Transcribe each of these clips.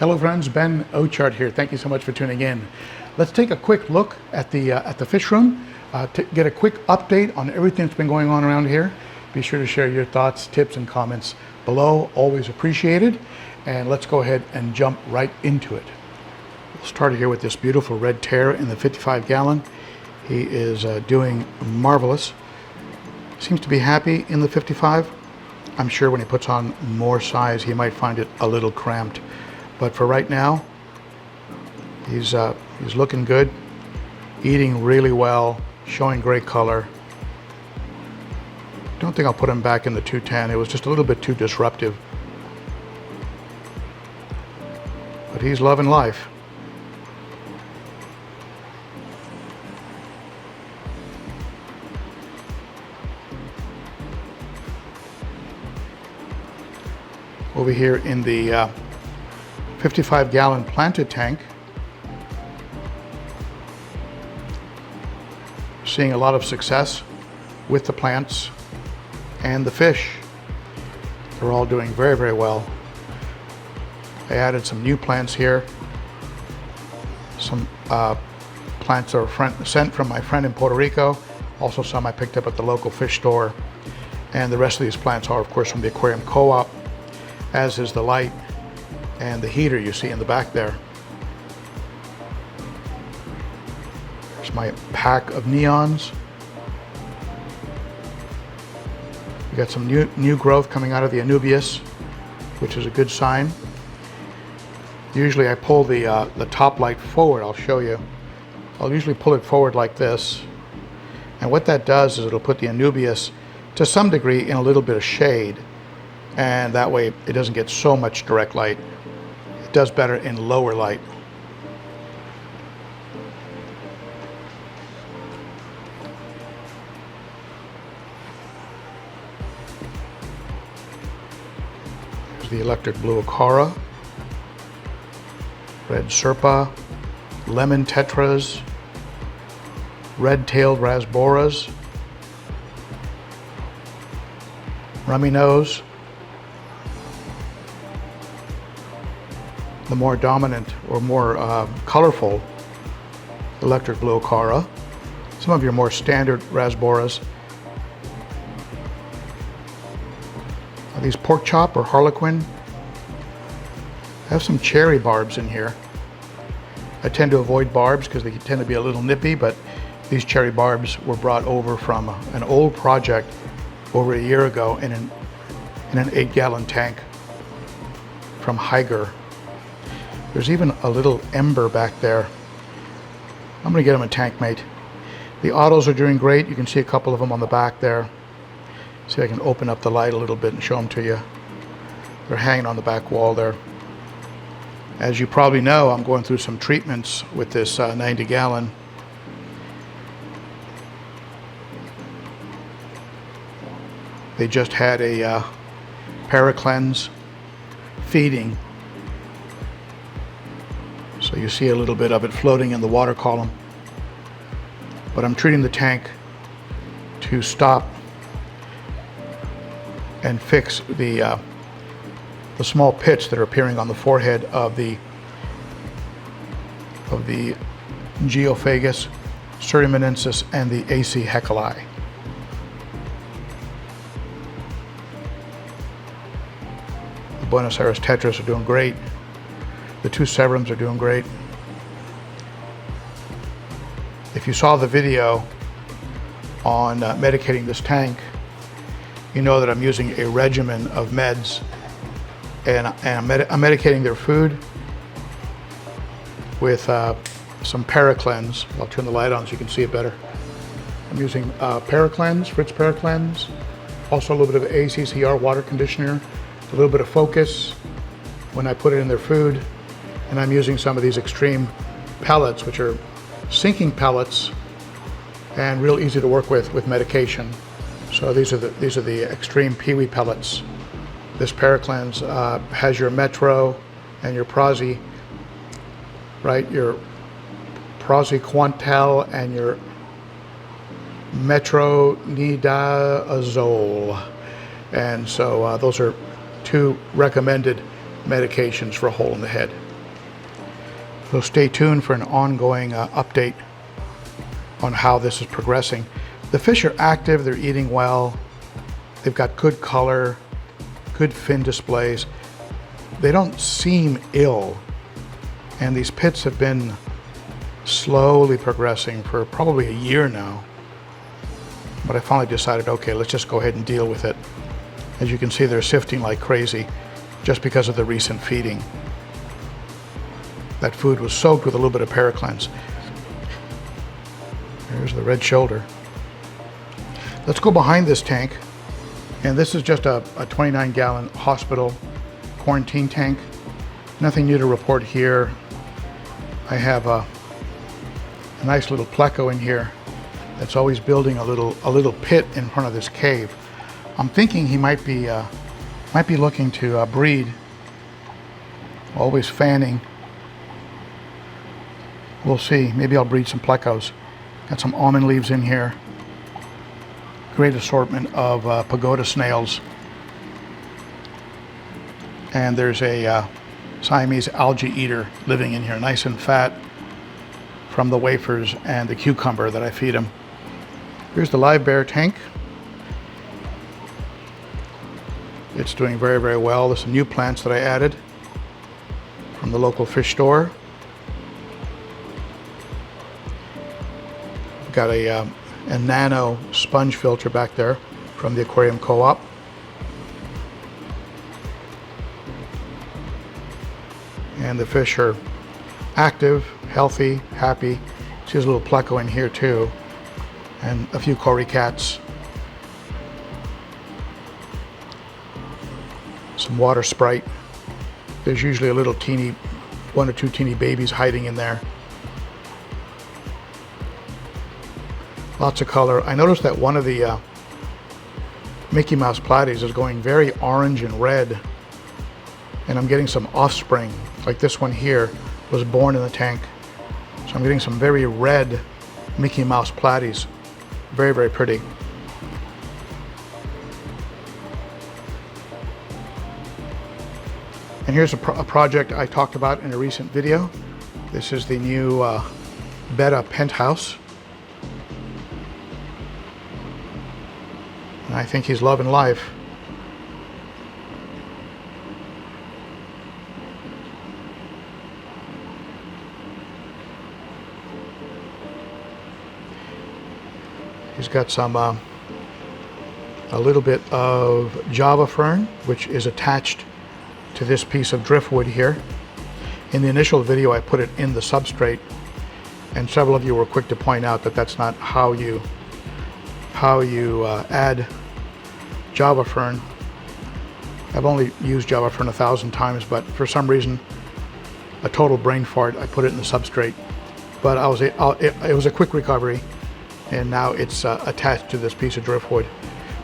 Hello friends, Ben Ochart here. Thank you so much for tuning in. Let's take a quick look at the fish room to get a quick update on everything that's been going on around here. Be sure to share your thoughts, tips, and comments below. Always appreciated. And let's go ahead and jump right into it. We'll start here with this beautiful red tear in the 55 gallon. He is doing marvelous. Seems to be happy in the 55. I'm sure when he puts on more size, he might find it a little cramped. But for right now, he's looking good, eating really well, showing great color. Don't think I'll put him back in the 210. It was just a little bit too disruptive. But he's loving life. Over here in the 55 gallon planted tank, seeing a lot of success with the plants and the fish. They're all doing very, very well. I added some new plants here. Some plants are sent from my friend in Puerto Rico. Also some I picked up at the local fish store. And the rest of these plants are, of course, from the aquarium co-op, as is the light and the heater you see in the back there. There's my pack of neons. We got some new growth coming out of the Anubias, which is a good sign. Usually I pull the top light forward. I'll show you. I'll usually pull it forward like this. And what that does is it'll put the Anubias to some degree in a little bit of shade. And that way it doesn't get so much direct light. It does better in lower light. There's the electric blue Ochart, red Serpa, lemon tetras, red-tailed rasboras, rummy nose, the more dominant or more colorful electric blue Ochart, some of your more standard rasboras. These pork chop or harlequin. I have some cherry barbs in here. I tend to avoid barbs because they tend to be a little nippy, but these cherry barbs were brought over from an old project over a year ago in an 8-gallon tank from Hygger. There's even a little ember back there. I'm gonna get him a tank mate. The autos are doing great. You can see a couple of them on the back there. See if I can open up the light a little bit and show them to you. They're hanging on the back wall there. As you probably know, I'm going through some treatments with this 90 gallon. They just had a paracleanse feeding. So you see a little bit of it floating in the water column. But I'm treating the tank to stop and fix the small pits that are appearing on the forehead of the Geophagus, Surimanensis, and the AC Heckelii. The Buenos Aires tetras are doing great. The two Severums are doing great. If you saw the video on medicating this tank, you know that I'm using a regimen of meds, and I'm medicating their food with some paracleanse. I'll turn the light on so you can see it better. I'm using paracleanse, Fritz paracleanse, also a little bit of ACCR water conditioner, a little bit of focus when I put it in their food. And I'm using some of these extreme pellets, which are sinking pellets and real easy to work with medication. So these are the extreme peewee pellets. This paracleanse has your Metro and your Prazi, right? Your Prazi Quantel and your metronidazole. And so those are two recommended medications for a hole in the head. So stay tuned for an ongoing update on how this is progressing. The fish are active, they're eating well, they've got good color, good fin displays. They don't seem ill, and these pits have been slowly progressing for probably a year now. But I finally decided, okay, let's just go ahead and deal with it. As you can see, they're sifting like crazy just because of the recent feeding. That food was soaked with a little bit of Paracleanse. There's the red shoulder. Let's go behind this tank. And this is just a 29-gallon hospital quarantine tank. Nothing new to report here. I have a nice little pleco in here that's always building a little pit in front of this cave. I'm thinking he might be looking to breed. Always fanning. We'll see. Maybe I'll breed some plecos. Got some almond leaves in here. Great assortment of pagoda snails. And there's a Siamese algae eater living in here, nice and fat from the wafers and the cucumber that I feed him. Here's the Livebearer Tank. It's doing very, very well. There's some new plants that I added from the local fish store. Got a nano sponge filter back there from the Aquarium Co-op. And the fish are active, healthy, happy. See, there's a little pleco in here too, and a few cory cats. Some water sprite. There's usually a little teeny, 1 or 2 teeny babies hiding in there. Lots of color. I noticed that one of the Mickey Mouse platies is going very orange and red, and I'm getting some offspring. Like this one here was born in the tank. So I'm getting some very red Mickey Mouse platies. Very, very pretty. And here's a project I talked about in a recent video. This is the new Betta Penthouse. And I think he's loving life. He's got some a little bit of Java fern, which is attached to this piece of driftwood here. In the initial video, I put it in the substrate, and several of you were quick to point out that that's not how you add Java fern. I've only used Java fern 1,000 times, but for some reason, a total brain fart, I put it in the substrate. But it was a quick recovery, and now it's attached to this piece of driftwood.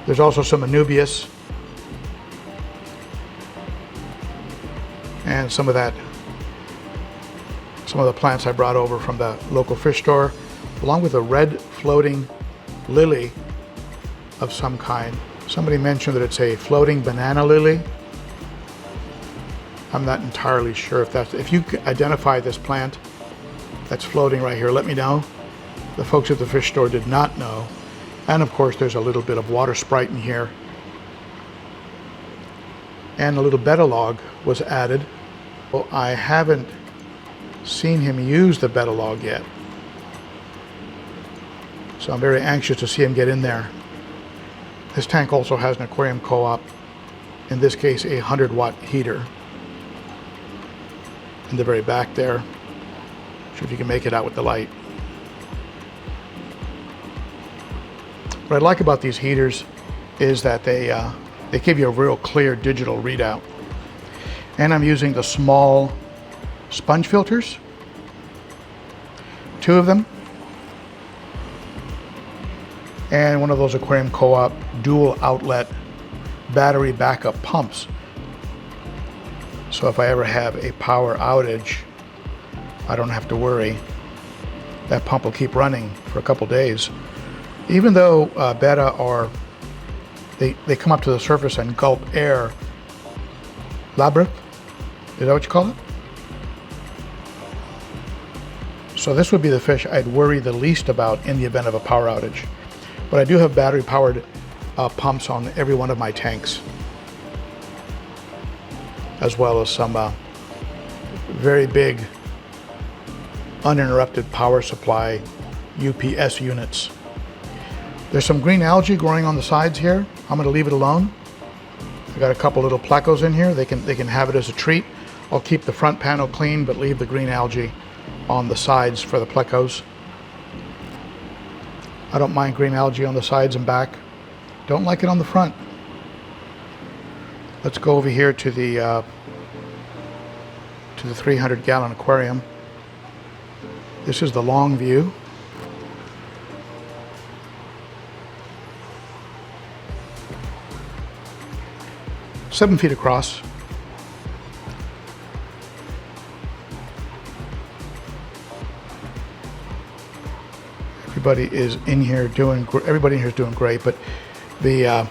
There's also some Anubias, and some of the plants I brought over from the local fish store, along with a red floating lily of some kind. Somebody mentioned that it's a floating banana lily. I'm not entirely sure if you identify this plant that's floating right here, let me know. The folks at the fish store did not know. And of course, there's a little bit of water sprite in here. And a little betta log was added. Well, I haven't seen him use the betta log yet. So I'm very anxious to see him get in there. This tank also has an Aquarium Co-op, in this case a 100-watt heater. In the very back there. Sure if you can make it out with the light. What I like about these heaters is that they give you a real clear digital readout. And I'm using the small sponge filters, 2 of them, and one of those Aquarium Co-op dual outlet battery backup pumps. So if I ever have a power outage, I don't have to worry. That pump will keep running for a couple days. Even though betta they come up to the surface and gulp air. Labyrinth? Is that what you call it? So this would be the fish I'd worry the least about in the event of a power outage. But I do have battery powered pumps on every one of my tanks, as well as some very big uninterrupted power supply UPS units. There's some green algae growing on the sides here. I'm going to leave it alone. I got a couple little plecos in here. They can have it as a treat. I'll keep the front panel clean, but leave the green algae on the sides for the plecos. I don't mind green algae on the sides and back. Don't like it on the front. Let's go over here to the 300-gallon aquarium. This is the long view. Seven feet across. Everybody is in here doing. Everybody in here is doing great, but the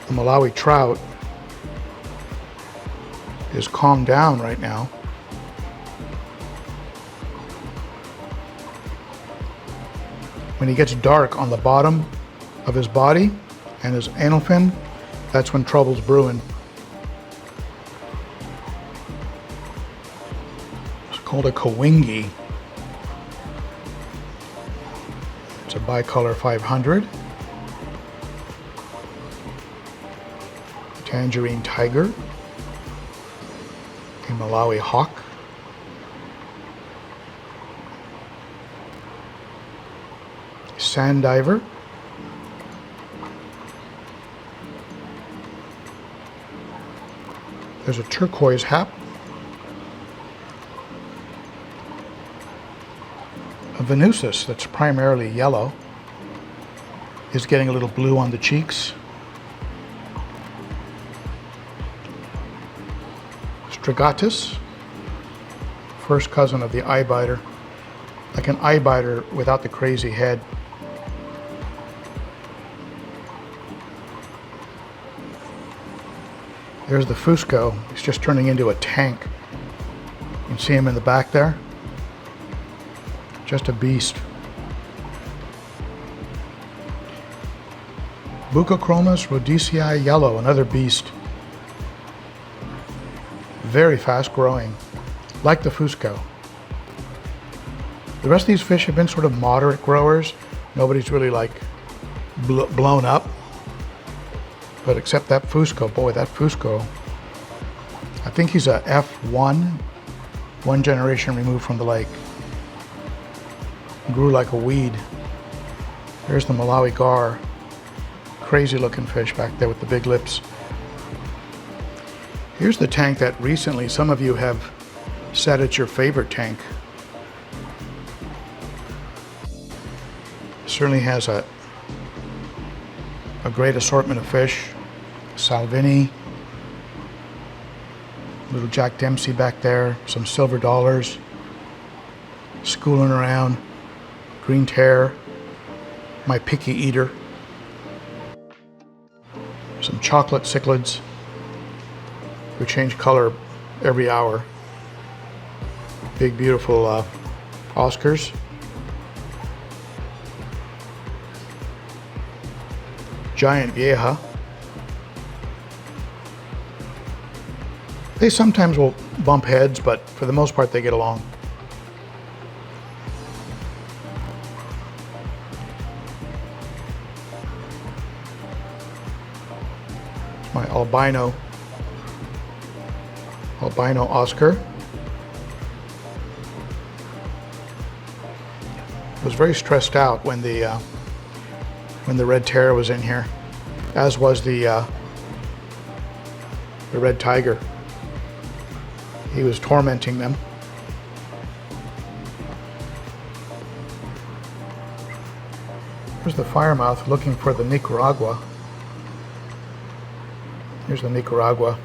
Malawi trout is calmed down right now. When he gets dark on the bottom of his body and his anal fin, that's when trouble's brewing. It's called a kawingi. It's a bicolor 500. Tangerine tiger. A Malawi hawk. Sand diver. There's a turquoise hap. A Venusus that's primarily yellow is getting a little blue on the cheeks. Strigatus, first cousin of the eye biter, like an eye biter without the crazy head. There's the Fusco. He's just turning into a tank. You can see him in the back there. Just a beast. Bucochromis rhodesii yellow, another beast. Very fast growing, like the Fusco. The rest of these fish have been sort of moderate growers. Nobody's really like blown up. But except that Fusco, boy, that Fusco, I think he's a F1, one generation removed from the lake. Grew like a weed. There's the Malawi gar. Crazy looking fish back there with the big lips. Here's the tank that recently some of you have said it's your favorite tank. Certainly has a great assortment of fish. Salvini, little Jack Dempsey back there, some silver dollars, schooling around, green tear, my picky eater, some chocolate cichlids who change color every hour, big beautiful Oscars, giant vieja. They sometimes will bump heads, but for the most part they get along. It's my albino Oscar. Was very stressed out when the red terror was in here, as was the red tiger. He was tormenting them. Here's the firemouth looking for the Nicaragua. Here's the Nicaragua.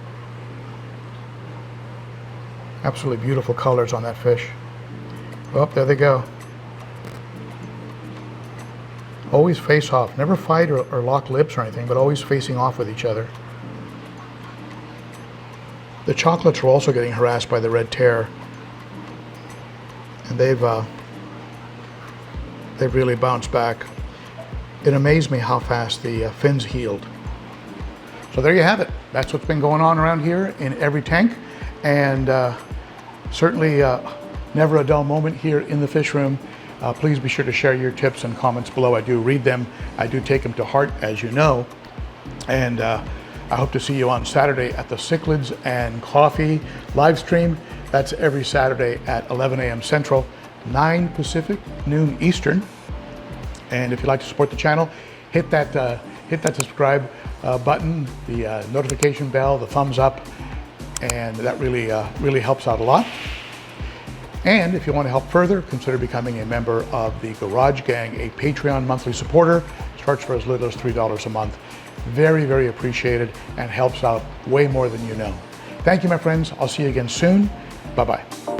Absolutely beautiful colors on that fish. Oh, there they go. Always face off. Never fight or lock lips or anything, but always facing off with each other. The chocolates are also getting harassed by the red tear, and they've really bounced back. It amazed me how fast the fins healed. So there you have it. That's what's been going on around here in every tank, and certainly never a dull moment here in the fish room. Please be sure to share your tips and comments below. I do read them. I do take them to heart, as you know. And I hope to see you on Saturday at the Cichlids and Coffee live stream. That's every Saturday at 11 a.m. Central, 9 Pacific, noon Eastern. And if you'd like to support the channel, hit that subscribe button, the notification bell, the thumbs up, and that really helps out a lot. And if you want to help further, consider becoming a member of the Garage Gang, a Patreon monthly supporter. Starts for as little as $3 a month. Very, very appreciated and helps out way more than you know. Thank you, my friends. I'll see you again soon. Bye-bye.